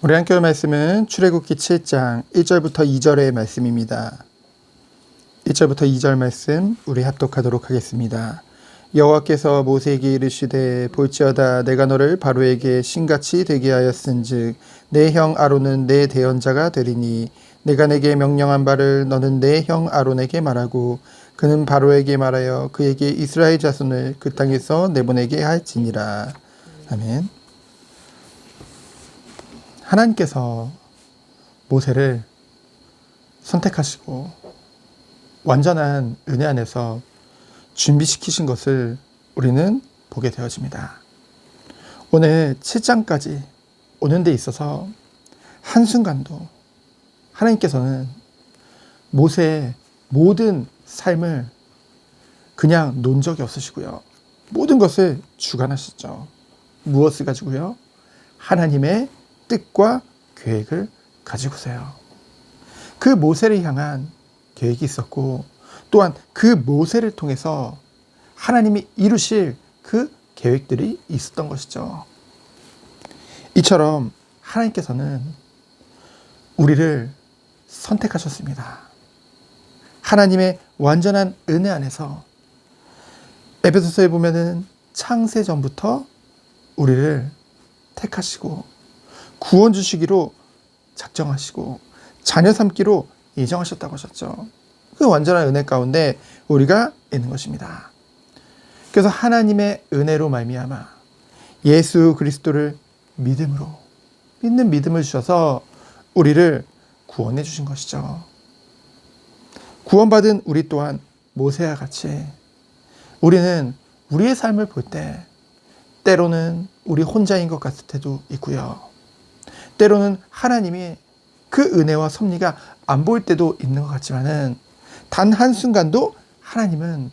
우리 함께 할 말씀은 출애굽기 7장 1절부터 2절의 말씀입니다. 1절부터 2절 말씀 우리 합독하도록 하겠습니다. 여호와께서 모세에게 이르시되 볼지어다 내가 너를 바로에게 신같이 되게 하였은즉 내 형 아론은 내 대언자가 되리니 내가 내게 명령한 바를 너는 내 형 아론에게 말하고 그는 바로에게 말하여 그에게 이스라엘 자손을 그 땅에서 내보내게 할지니라. 아멘. 하나님께서 모세를 선택하시고 완전한 은혜 안에서 준비시키신 것을 우리는 보게 되어집니다. 오늘 7장까지 오는 데 있어서 한순간도 하나님께서는 모세의 모든 삶을 그냥 논 적이 없으시고요. 모든 것을 주관하셨죠. 무엇을 가지고요? 하나님의 뜻과 계획을 가지고서요. 그 모세를 향한 계획이 있었고 또한 그 모세를 통해서 하나님이 이루실 그 계획들이 있었던 것이죠. 이처럼 하나님께서는 우리를 선택하셨습니다. 하나님의 완전한 은혜 안에서 에베소서에 보면은 창세 전부터 우리를 택하시고 구원 주시기로 작정하시고 자녀 삼기로 예정하셨다고 하셨죠. 그 완전한 은혜 가운데 우리가 있는 것입니다. 그래서 하나님의 은혜로 말미암아 예수 그리스도를 믿는 믿음을 주셔서 우리를 구원해 주신 것이죠. 구원받은 우리 또한 모세와 같이 우리는 우리의 삶을 볼 때 때로는 우리 혼자인 것 같을 때도 있고요. 때로는 하나님이 그 은혜와 섭리가 안 보일 때도 있는 것 같지만은 단 한순간도 하나님은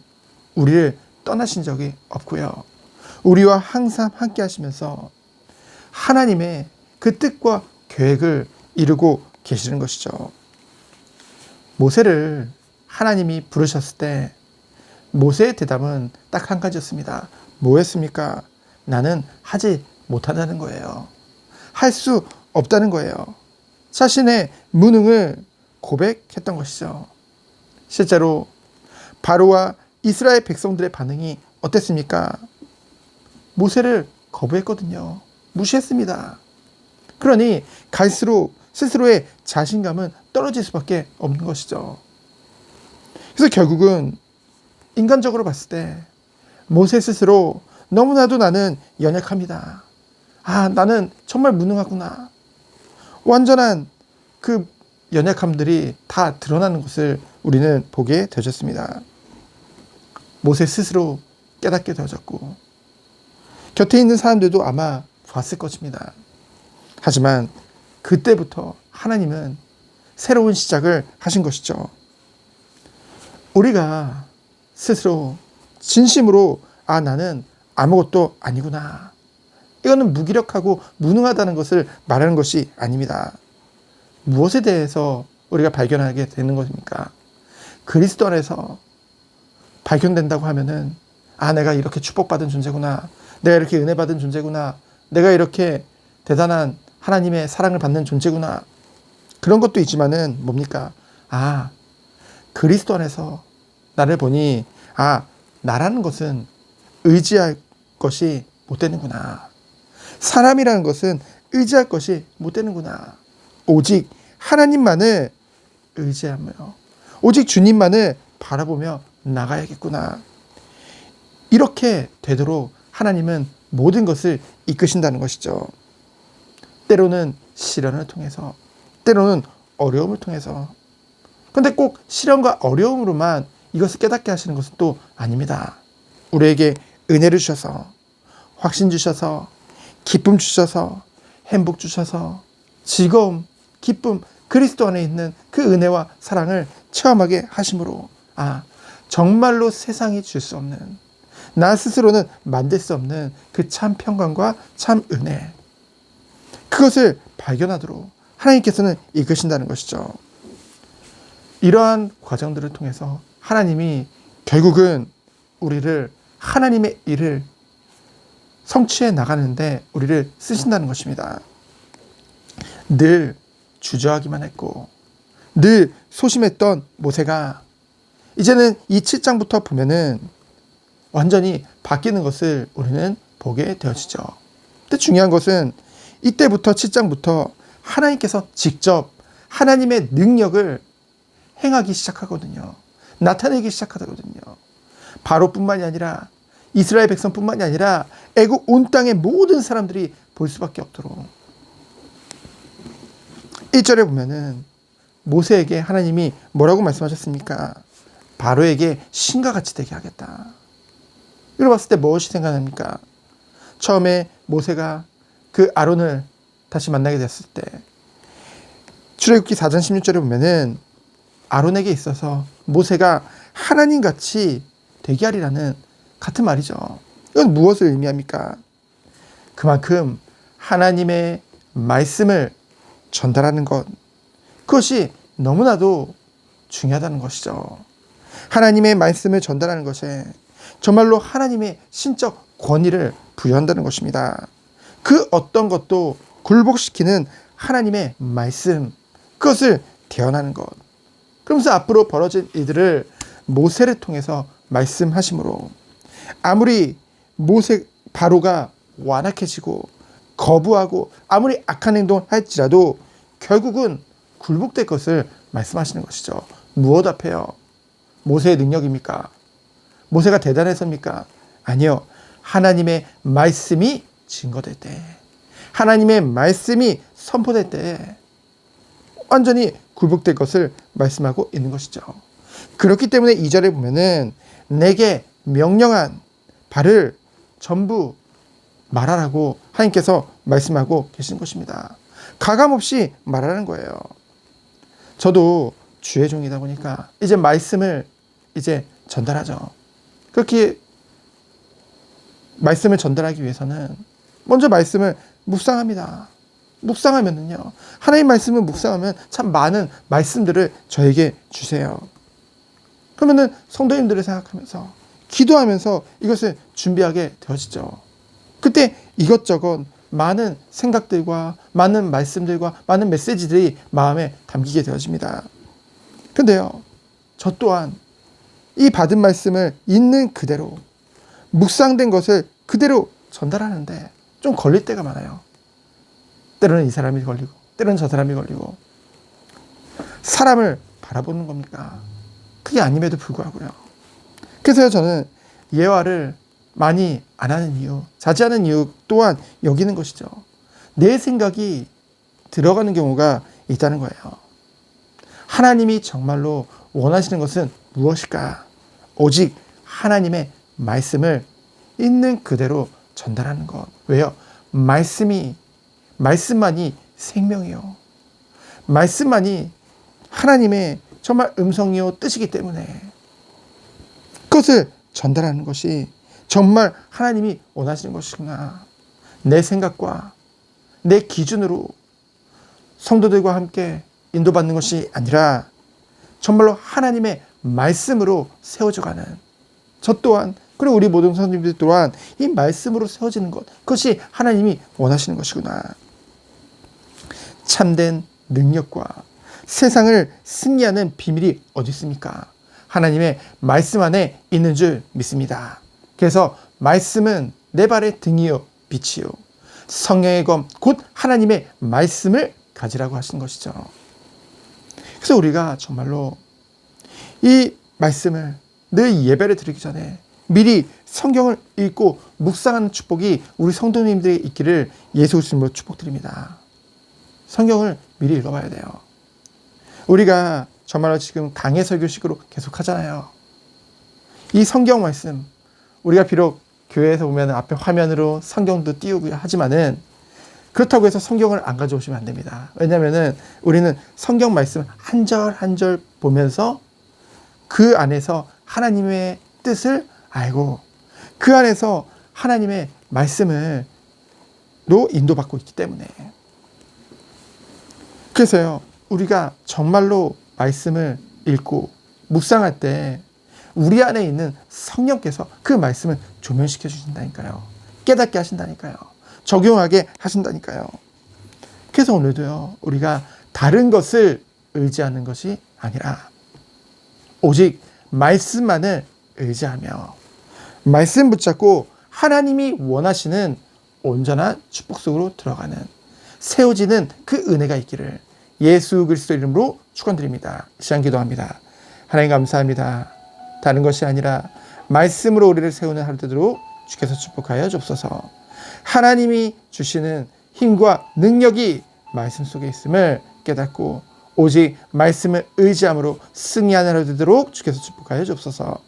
우리를 떠나신 적이 없고요. 우리와 항상 함께 하시면서 하나님의 그 뜻과 계획을 이루고 계시는 것이죠. 모세를 하나님이 부르셨을 때 모세의 대답은 딱 한 가지였습니다. 뭐였습니까? 나는 하지 못한다는 거예요. 할 수 없다는 거예요. 자신의 무능을 고백했던 것이죠. 실제로 바로와 이스라엘 백성들의 반응이 어땠습니까? 모세를 거부했거든요. 무시했습니다. 그러니 갈수록 스스로의 자신감은 떨어질 수밖에 없는 것이죠. 그래서 결국은 인간적으로 봤을 때 모세 스스로 너무나도 나는 연약합니다. 나는 정말 무능하구나. 완전한 그 연약함들이 다 드러나는 것을 우리는 보게 되어졌습니다. 모세 스스로 깨닫게 되어졌고 곁에 있는 사람들도 아마 봤을 것입니다. 하지만 그때부터 하나님은 새로운 시작을 하신 것이죠. 우리가 스스로 진심으로 나는 아무것도 아니구나. 이거는 무기력하고 무능하다는 것을 말하는 것이 아닙니다. 무엇에 대해서 우리가 발견하게 되는 것입니까? 그리스도 안에서 발견된다고 하면은 내가 이렇게 축복받은 존재구나. 내가 이렇게 은혜 받은 존재구나. 내가 이렇게 대단한 하나님의 사랑을 받는 존재구나. 그런 것도 있지만은 뭡니까? 그리스도 안에서 나를 보니 나라는 것은 의지할 것이 못 되는구나. 사람이라는 것은 의지할 것이 못 되는구나. 오직 하나님만을 의지하며 오직 주님만을 바라보며 나가야겠구나. 이렇게 되도록 하나님은 모든 것을 이끄신다는 것이죠. 때로는 시련을 통해서, 때로는 어려움을 통해서. 근데 꼭 시련과 어려움으로만 이것을 깨닫게 하시는 것은 또 아닙니다. 우리에게 은혜를 주셔서, 확신 주셔서, 기쁨 주셔서, 행복 주셔서, 즐거움, 기쁨, 그리스도 안에 있는 그 은혜와 사랑을 체험하게 하심으로 정말로 세상이 줄 수 없는, 나 스스로는 만들 수 없는 그 참 평강과 참 은혜, 그것을 발견하도록 하나님께서는 이끄신다는 것이죠. 이러한 과정들을 통해서 하나님이 결국은 우리를 하나님의 일을 성취해 나가는데 우리를 쓰신다는 것입니다. 늘 주저하기만 했고 늘 소심했던 모세가 이제는 이 7장부터 보면은 완전히 바뀌는 것을 우리는 보게 되어지죠. 근데 중요한 것은 이때부터 7장부터 하나님께서 직접 하나님의 능력을 행하기 시작하거든요. 나타내기 시작하거든요. 바로뿐만이 아니라 이스라엘 백성뿐만이 아니라 애국 온 땅의 모든 사람들이 볼 수밖에 없도록 1절에 보면은 모세에게 하나님이 뭐라고 말씀하셨습니까? 바로에게 신과 같이 되게 하겠다. 이걸 봤을 때 무엇이 생각납니까? 처음에 모세가 그 아론을 다시 만나게 됐을 때 출애굽기 4장 16절에 보면은 아론에게 있어서 모세가 하나님같이 되게 하리라는 같은 말이죠. 이건 무엇을 의미합니까? 그만큼 하나님의 말씀을 전달하는 것, 그것이 너무나도 중요하다는 것이죠. 하나님의 말씀을 전달하는 것에 정말로 하나님의 신적 권위를 부여한다는 것입니다. 그 어떤 것도 굴복시키는 하나님의 말씀, 그것을 대언하는 것. 그러면서 앞으로 벌어질 일들을 모세를 통해서 말씀하심으로 아무리 바로가 완악해지고 거부하고 아무리 악한 행동을 할지라도 결국은 굴복될 것을 말씀하시는 것이죠. 무엇 앞에요? 모세의 능력입니까? 모세가 대단해서입니까? 아니요. 하나님의 말씀이 증거될 때, 하나님의 말씀이 선포될 때 완전히 굴복될 것을 말씀하고 있는 것이죠. 그렇기 때문에 2절에 보면은 내게 명령한 바를 전부 말하라고 하나님께서 말씀하고 계신 것입니다. 가감없이 말하는 거예요. 저도 주의 종이다 보니까 이제 말씀을 이제 전달하죠. 그렇게 말씀을 전달하기 위해서는 먼저 말씀을 묵상합니다. 묵상하면은요, 하나님 말씀을 묵상하면 참 많은 말씀들을 저에게 주세요. 그러면은 성도님들을 생각하면서 기도하면서 이것을 준비하게 되어지죠. 그때 이것저것 많은 생각들과 많은 말씀들과 많은 메시지들이 마음에 담기게 되어집니다. 근데요, 저 또한 이 받은 말씀을 있는 그대로 묵상된 것을 그대로 전달하는데 좀 걸릴 때가 많아요. 때로는 이 사람이 걸리고 때로는 저 사람이 걸리고 사람을 바라보는 겁니까? 그게 아님에도 불구하고요. 그래서 저는 예화를 많이 안 하는 이유, 자제하는 이유 또한 여기는 것이죠. 내 생각이 들어가는 경우가 있다는 거예요. 하나님이 정말로 원하시는 것은 무엇일까? 오직 하나님의 말씀을 있는 그대로 전달하는 것. 왜요? 말씀만이 생명이요. 말씀만이 하나님의 정말 음성이요 뜻이기 때문에 그것을 전달하는 것이 정말 하나님이 원하시는 것이구나. 내 생각과 내 기준으로 성도들과 함께 인도받는 것이 아니라 정말로 하나님의 말씀으로 세워져가는 저 또한, 그리고 우리 모든 성도님들 또한 이 말씀으로 세워지는 것, 그것이 하나님이 원하시는 것이구나. 참된 능력과 세상을 승리하는 비밀이 어디 있습니까? 하나님의 말씀 안에 있는 줄 믿습니다. 그래서 말씀은 내 발의 등이요 빛이요 성령의 검 곧 하나님의 말씀을 가지라고 하시는 것이죠. 그래서 우리가 정말로 이 말씀을 늘 예배를 드리기 전에 미리 성경을 읽고 묵상하는 축복이 우리 성도님들이 있기를 예수 그리스도로 축복드립니다. 성경을 미리 읽어봐야 돼요. 우리가 정말로 지금 강해 설교식으로 계속 하잖아요. 이 성경 말씀, 우리가 비록 교회에서 보면 앞에 화면으로 성경도 띄우고 하지만은 그렇다고 해서 성경을 안 가져오시면 안 됩니다. 왜냐하면은 우리는 성경 말씀 한 절 한 절 보면서 그 안에서 하나님의 뜻을 알고 그 안에서 하나님의 말씀으로 인도받고 있기 때문에, 그래서요, 우리가 정말로 말씀을 읽고 묵상할 때 우리 안에 있는 성령께서 그 말씀을 조명시켜 주신다니까요. 깨닫게 하신다니까요. 적용하게 하신다니까요. 그래서 오늘도요, 우리가 다른 것을 의지하는 것이 아니라 오직 말씀만을 의지하며 말씀 붙잡고 하나님이 원하시는 온전한 축복 속으로 들어가는 세워지는 그 은혜가 있기를 예수 그리스도 이름으로 축원드립니다. 시간 기도합니다. 하나님 감사합니다. 다른 것이 아니라 말씀으로 우리를 세우는 하루 되도록 주께서 축복하여 주옵소서. 하나님이 주시는 힘과 능력이 말씀 속에 있음을 깨닫고 오직 말씀을 의지함으로 승리하는 하루 되도록 주께서 축복하여 주옵소서.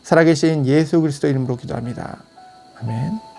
살아계신 예수 그리스도 이름으로 기도합니다. 아멘.